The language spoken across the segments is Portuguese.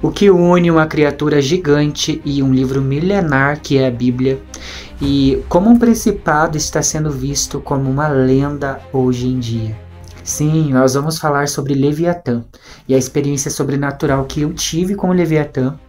O que une uma criatura gigante e um livro milenar que é a Bíblia, e como um principado está sendo visto como uma lenda hoje em dia. Sim, nós vamos falar sobre Leviatã e a experiência sobrenatural que eu tive com o Leviatã.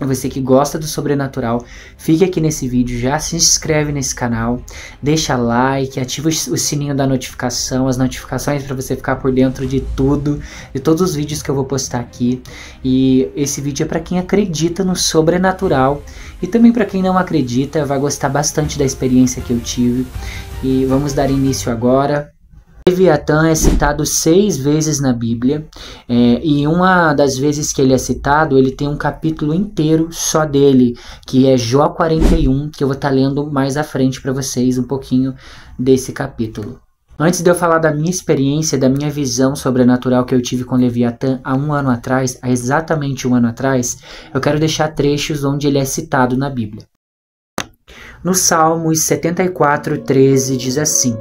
Você que gosta do sobrenatural, fique aqui nesse vídeo, já se inscreve nesse canal, deixa like, ativa o sininho da notificação, as notificações para você ficar por dentro de tudo, de todos os vídeos que eu vou postar aqui. E esse vídeo é para quem acredita no sobrenatural e também para quem não acredita, vai gostar bastante da experiência que eu tive. E vamos dar início agora. Leviatã é citado 6 vezes na Bíblia, e uma das vezes que ele é citado, ele tem um capítulo inteiro só dele, que é Jó 41, que eu vou estar lendo mais à frente para vocês um pouquinho desse capítulo. Antes de eu falar da minha experiência, da minha visão sobrenatural que eu tive com Leviatã há um ano atrás, há exatamente um ano atrás, eu quero deixar trechos onde ele é citado na Bíblia. No Salmos 74:13 diz assim: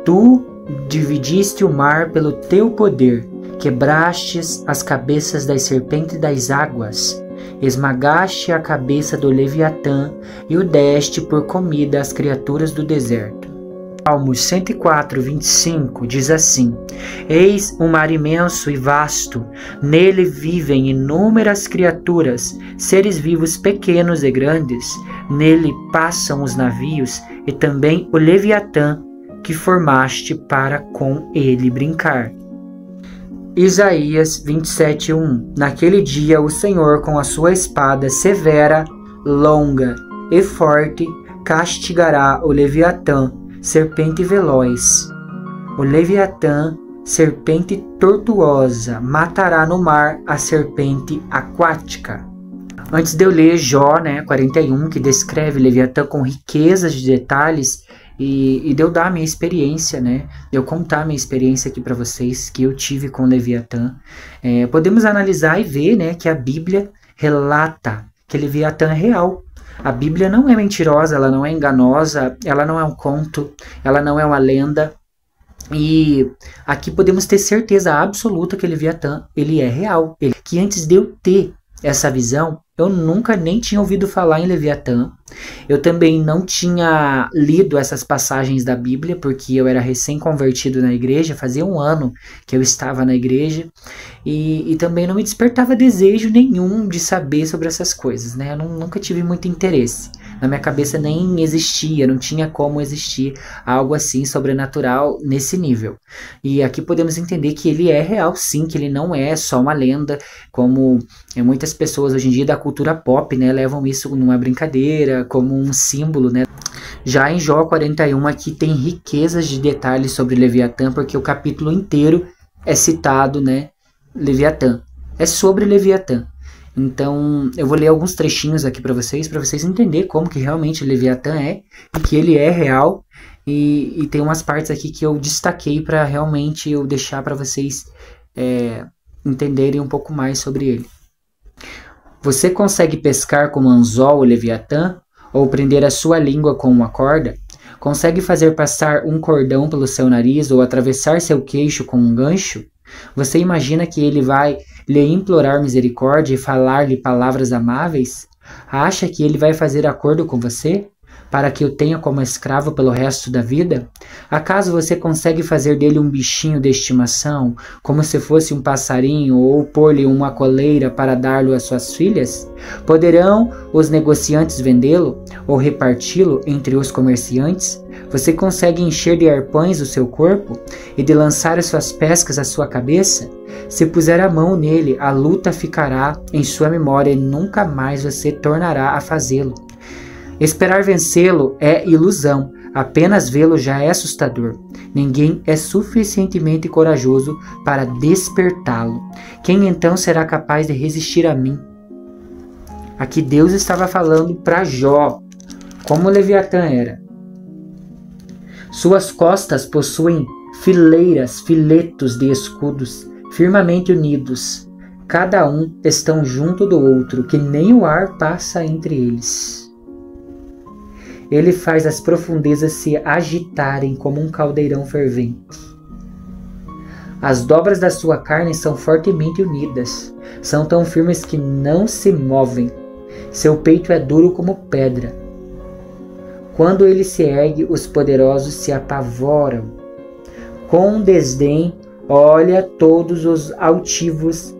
Tu dividiste o mar pelo teu poder, quebrastes as cabeças das serpentes das águas, esmagaste a cabeça do Leviatã e o deste por comida às criaturas do deserto. Salmos 104:25 diz assim: Eis um mar imenso e vasto, nele vivem inúmeras criaturas, seres vivos pequenos e grandes, nele passam os navios e também o Leviatã, que formaste para com ele brincar. Isaías 27:1 Naquele dia o Senhor com a sua espada severa, longa e forte castigará o Leviatã, serpente veloz. O Leviatã, serpente tortuosa, matará no mar a serpente aquática. Antes de eu ler Jó 41, que descreve Leviatã com riquezas de detalhes, e de eu dar a minha experiência, de eu contar a minha experiência aqui para vocês, que eu tive com Leviatã, podemos analisar e ver que a Bíblia relata que Leviatã é real. A Bíblia não é mentirosa, ela não é enganosa, ela não é um conto, ela não é uma lenda. E aqui podemos ter certeza absoluta que Leviatã, ele é real. Que antes de eu ter essa visão, eu nunca nem tinha ouvido falar em Leviatã. Eu também não tinha lido essas passagens da Bíblia, porque eu era recém-convertido na igreja, fazia um ano que eu estava na igreja, e também não me despertava desejo nenhum de saber sobre essas coisas, Eu nunca tive muito interesse. Na minha cabeça nem existia, não tinha como existir algo assim sobrenatural nesse nível. E aqui podemos entender que ele é real sim, que ele não é só uma lenda, como muitas pessoas hoje em dia da cultura pop, levam isso numa brincadeira, como um símbolo, Já em Jó 41 aqui tem riquezas de detalhes sobre Leviatã, porque o capítulo inteiro é citado, Leviatã. É sobre Leviatã. Então, eu vou ler alguns trechinhos aqui para vocês entenderem como que realmente Leviatã é, e que ele é real, e tem umas partes aqui que eu destaquei para realmente eu deixar para vocês entenderem um pouco mais sobre ele. Você consegue pescar com um anzol o Leviatã, ou prender a sua língua com uma corda? Consegue fazer passar um cordão pelo seu nariz, ou atravessar seu queixo com um gancho? Você imagina que ele vai lhe implorar misericórdia e falar-lhe palavras amáveis? Acha que ele vai fazer acordo com você, para que o tenha como escravo pelo resto da vida? Acaso você consegue fazer dele um bichinho de estimação, como se fosse um passarinho, ou pôr-lhe uma coleira para dar-lhe às suas filhas? Poderão os negociantes vendê-lo, ou reparti-lo entre os comerciantes? Você consegue encher de arpões o seu corpo, e de lançar as suas pescas à sua cabeça? Se puser a mão nele, a luta ficará em sua memória, e nunca mais você tornará a fazê-lo. Esperar vencê-lo é ilusão, apenas vê-lo já é assustador. Ninguém é suficientemente corajoso para despertá-lo. Quem então será capaz de resistir a mim? Aqui Deus estava falando para Jó como Leviatã era. Suas costas possuem filetos de escudos firmemente unidos. Cada um estão junto do outro, que nem o ar passa entre eles. Ele faz as profundezas se agitarem como um caldeirão fervente. As dobras da sua carne são fortemente unidas, são tão firmes que não se movem. Seu peito é duro como pedra. Quando ele se ergue, os poderosos se apavoram. Com desdém, olha todos os altivos,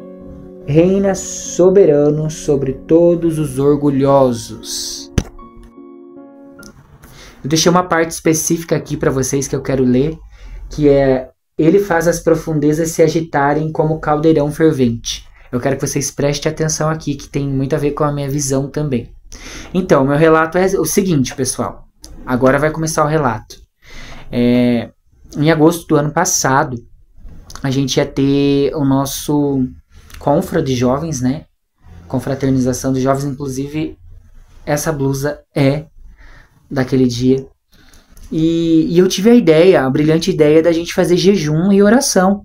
reina soberano sobre todos os orgulhosos. Eu deixei uma parte específica aqui para vocês que eu quero ler, que é: ele faz as profundezas se agitarem como caldeirão fervente. Eu quero que vocês prestem atenção aqui, que tem muito a ver com a minha visão também. Então, meu relato é o seguinte, pessoal. Agora vai começar o relato. Em agosto do ano passado, a gente ia ter o nosso confra de jovens, né? Confraternização de jovens. Inclusive, essa blusa é daquele dia. E eu tive a brilhante ideia da gente fazer jejum e oração.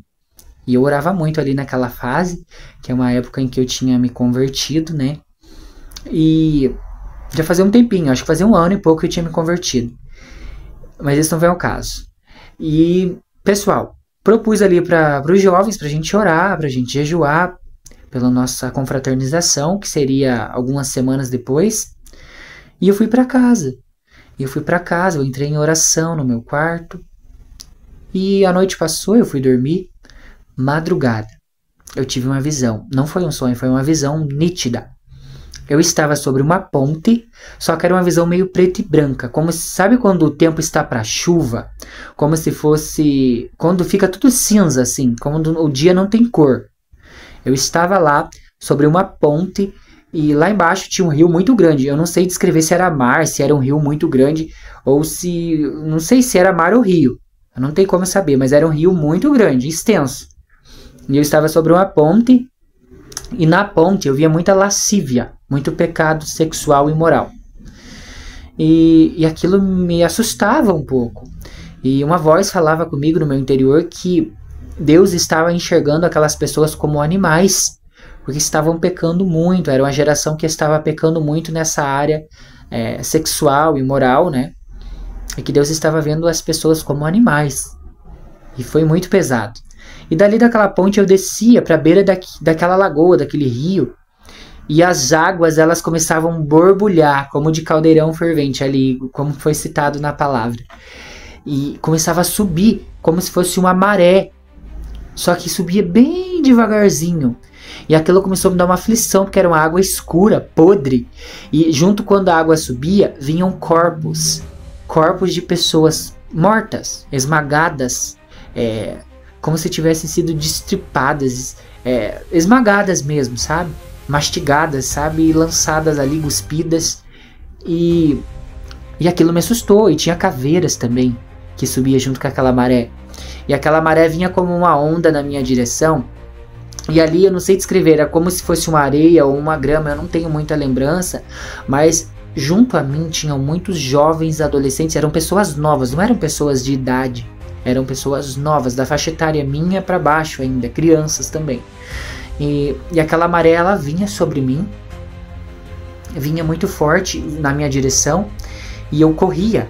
E eu orava muito ali naquela fase, que é uma época em que eu tinha me convertido, né? E já fazia um tempinho, acho que fazia 1 ano e pouco que eu tinha me convertido. Mas isso não vem ao caso. E, pessoal, propus ali para os jovens, pra gente orar, pra gente jejuar pela nossa confraternização, que seria algumas semanas depois. E eu fui para casa. Eu entrei em oração no meu quarto. E a noite passou, eu fui dormir. Madrugada, eu tive uma visão. Não foi um sonho, foi uma visão nítida. Eu estava sobre uma ponte, só que era uma visão meio preta e branca. Como sabe quando o tempo está para chuva? Como se fosse... quando fica tudo cinza, assim. Quando o dia não tem cor. Eu estava lá, sobre uma ponte, e lá embaixo tinha um rio muito grande. Eu não sei descrever se era mar, se era um rio muito grande, ou se... não sei se era mar ou rio. Eu não tenho como saber, mas era um rio muito grande, extenso. E eu estava sobre uma ponte, e na ponte eu via muita lascívia, muito pecado sexual e moral. E aquilo me assustava um pouco. E uma voz falava comigo no meu interior que Deus estava enxergando aquelas pessoas como animais, porque estavam pecando muito. Era uma geração que estava pecando muito nessa área sexual e moral, né? E que Deus estava vendo as pessoas como animais. E foi muito pesado. E dali daquela ponte eu descia para a beira daquela lagoa, daquele rio. E as águas, elas começavam a borbulhar, como de caldeirão fervente ali, como foi citado na palavra. E começava a subir, como se fosse uma maré. Só que subia bem devagarzinho. E aquilo começou a me dar uma aflição, porque era uma água escura, podre. E junto quando a água subia, vinham corpos. Corpos de pessoas mortas, esmagadas, como se tivessem sido destripadas, esmagadas mesmo, sabe? Mastigadas, sabe? E lançadas ali, cuspidas. E aquilo me assustou. E tinha caveiras também, que subia junto com aquela maré. E aquela maré vinha como uma onda na minha direção. E ali eu não sei descrever, era como se fosse uma areia ou uma grama, eu não tenho muita lembrança. Mas junto a mim tinham muitos jovens adolescentes, eram pessoas novas, não eram pessoas de idade. Eram pessoas novas, da faixa etária minha para baixo ainda, crianças também. E aquela maré, ela vinha sobre mim, vinha muito forte na minha direção, e eu corria,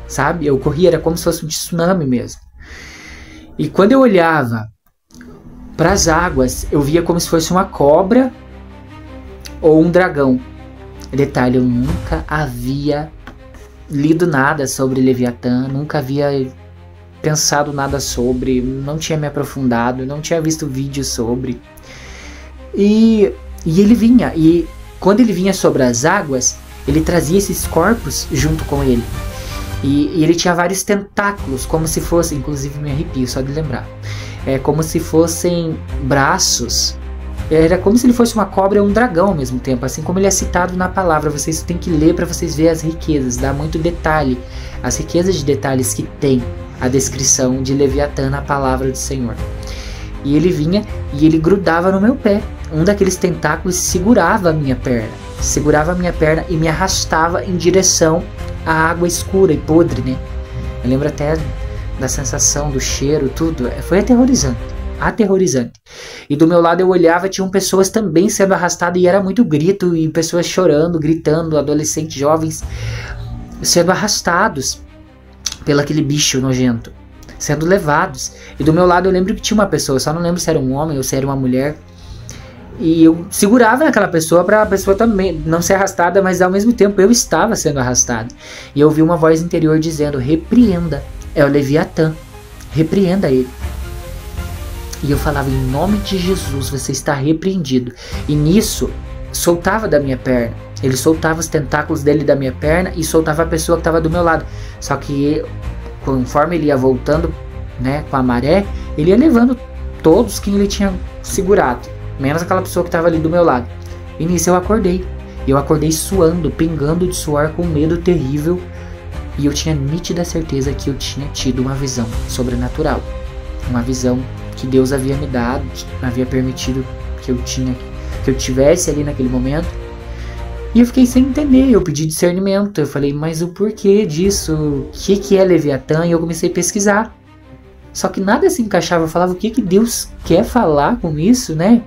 sabe? Eu corria, era como se fosse um tsunami mesmo. E quando eu olhava para as águas, eu via como se fosse uma cobra ou um dragão. Detalhe, eu nunca havia lido nada sobre Leviatã, nunca havia pensado nada sobre, não tinha me aprofundado, não tinha visto vídeo sobre. E ele vinha, e quando ele vinha sobre as águas, ele trazia esses corpos junto com ele. E ele tinha vários tentáculos, como se fossem, inclusive me arrepio só de lembrar, como se fossem braços. Era como se ele fosse uma cobra e um dragão ao mesmo tempo, assim como ele é citado na palavra. Vocês têm que ler para vocês verem as riquezas, dá muito detalhe, as riquezas de detalhes que tem a descrição de Leviatã na palavra do Senhor. E ele vinha e ele grudava no meu pé. Um daqueles tentáculos segurava a minha perna e me arrastava em direção à água escura e podre, né? Eu lembro até da sensação, do cheiro, tudo. Foi aterrorizante. E do meu lado eu olhava, tinham pessoas também sendo arrastadas, e era muito grito, e pessoas chorando, gritando, adolescentes, jovens, sendo arrastados pelo aquele bicho nojento. sendo levados. E do meu lado eu lembro que tinha uma pessoa, eu só não lembro se era um homem ou se era uma mulher. E eu segurava naquela pessoa para a pessoa também não ser arrastada, mas ao mesmo tempo eu estava sendo arrastado. E eu ouvi uma voz interior dizendo: repreenda, é o Leviatã, repreenda ele. E eu falava: em nome de Jesus, você está repreendido. E nisso, soltava da minha perna. Ele soltava os tentáculos dele da minha perna e soltava a pessoa que estava do meu lado. Só que conforme ele ia voltando, né, com a maré, ele ia levando todos que ele tinha segurado, menos aquela pessoa que estava ali do meu lado. E nisso eu acordei. Eu acordei suando, pingando de suor, com medo terrível. E eu tinha nítida certeza que eu tinha tido uma visão sobrenatural. Uma visão que Deus havia me dado, havia permitido que eu tivesse ali naquele momento. E eu fiquei sem entender, eu pedi discernimento. Eu falei: mas o porquê disso? O que é Leviatã? E eu comecei a pesquisar. Só que nada se encaixava. Eu falava: o que Deus quer falar com isso, né?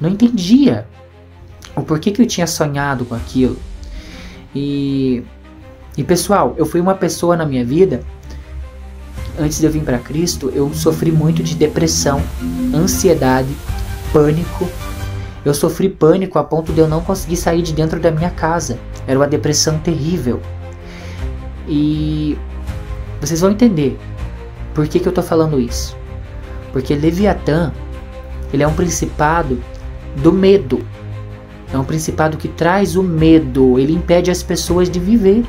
Não entendia o porquê que eu tinha sonhado com aquilo. E pessoal, eu fui uma pessoa na minha vida, antes de eu vir para Cristo, eu sofri muito de depressão, ansiedade, pânico. Eu sofri pânico a ponto de eu não conseguir sair de dentro da minha casa. Era uma depressão terrível. E vocês vão entender por que eu tô falando isso. Porque Leviatã, ele é um principado do medo. É um principado que traz o medo. Ele impede as pessoas de viver.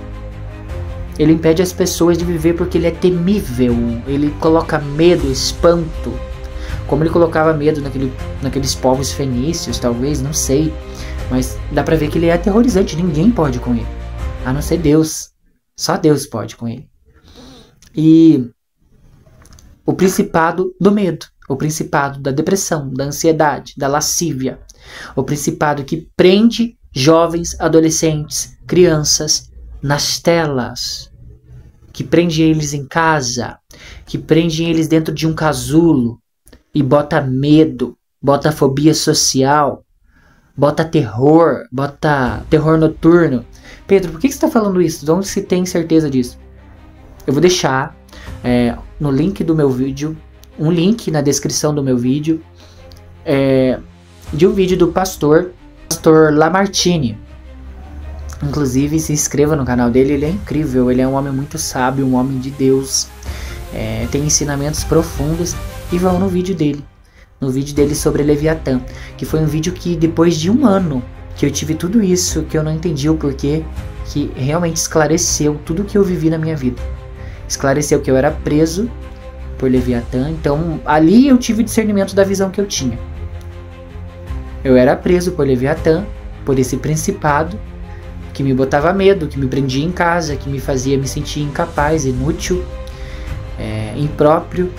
Ele impede as pessoas de viver porque ele é temível. Ele coloca medo, espanto. Como ele colocava medo naqueles povos fenícios, talvez, não sei. Mas dá pra ver que ele é aterrorizante. Ninguém pode com ele, a não ser Deus. Só Deus pode com ele. E o principado do medo. O principado da depressão, da ansiedade, da lascívia. O principado que prende jovens, adolescentes, crianças nas telas, que prende eles em casa, que prende eles dentro de um casulo e bota medo, bota fobia social, bota terror noturno. Pedro, por que você está falando isso? De onde você tem certeza disso? Eu vou deixar no link do meu vídeo, um link na descrição do meu vídeo, de um vídeo do pastor Lamartine. Inclusive, se inscreva no canal dele, ele é incrível, ele é um homem muito sábio, um homem de Deus, tem ensinamentos profundos. E vão no vídeo dele sobre Leviatã, que foi um vídeo que depois de um ano que eu tive tudo isso, que eu não entendi o porquê, que realmente esclareceu tudo o que eu vivi na minha vida. Esclareceu que eu era preso por Leviatã, então ali eu tive discernimento da visão que eu tinha. Eu era preso por Leviatã, por esse principado, que me botava medo, que me prendia em casa, que me fazia me sentir incapaz, inútil, impróprio.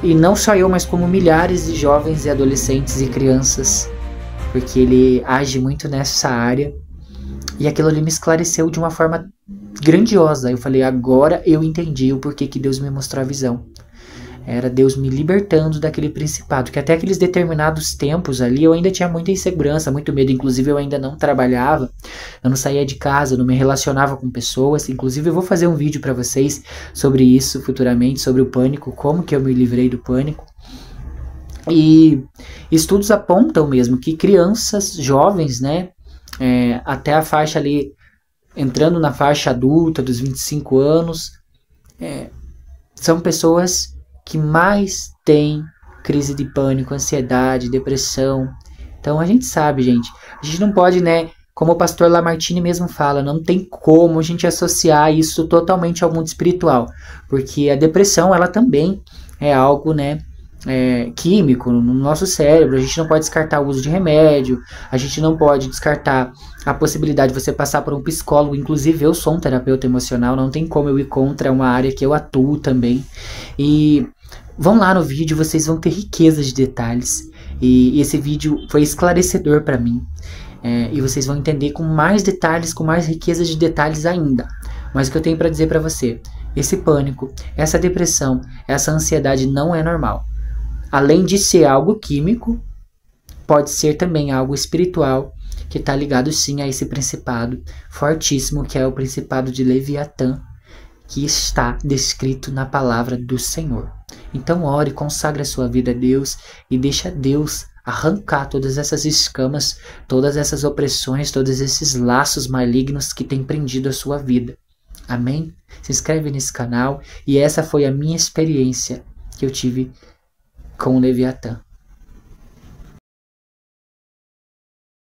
E não só eu, mas como milhares de jovens e adolescentes e crianças, porque ele age muito nessa área. E aquilo ali me esclareceu de uma forma grandiosa. Eu falei: agora eu entendi o porquê que Deus me mostrou a visão. Era Deus me libertando daquele principado, que até aqueles determinados tempos ali eu ainda tinha muita insegurança, muito medo. Inclusive eu ainda não trabalhava, eu não saía de casa, eu não me relacionava com pessoas. Inclusive eu vou fazer um vídeo para vocês sobre isso futuramente, sobre o pânico, como que eu me livrei do pânico. E estudos apontam mesmo que crianças, jovens, né, até a faixa ali, entrando na faixa adulta dos 25 anos, são pessoas que mais tem crise de pânico, ansiedade, depressão. Então a gente sabe, gente, a gente não pode, né, como o pastor Lamartine mesmo fala, não tem como a gente associar isso totalmente ao mundo espiritual, porque a depressão, ela também é algo, né, químico no nosso cérebro. A gente não pode descartar o uso de remédio, a gente não pode descartar a possibilidade de você passar por um psicólogo. Inclusive eu sou um terapeuta emocional, não tem como eu ir contra, é uma área que eu atuo também. E vão lá no vídeo, vocês vão ter riqueza de detalhes, e esse vídeo foi esclarecedor para mim, e vocês vão entender com mais detalhes, com mais riqueza de detalhes ainda. Mas o que eu tenho para dizer para você: esse pânico, essa depressão, essa ansiedade não é normal. Além de ser algo químico, pode ser também algo espiritual, que está ligado sim a esse principado fortíssimo, que é o principado de Leviatã, que está descrito na palavra do Senhor. Então ore, consagre a sua vida a Deus e deixa Deus arrancar todas essas escamas, todas essas opressões, todos esses laços malignos que têm prendido a sua vida. Amém? Se inscreve nesse canal e essa foi a minha experiência que eu tive com o Leviatã.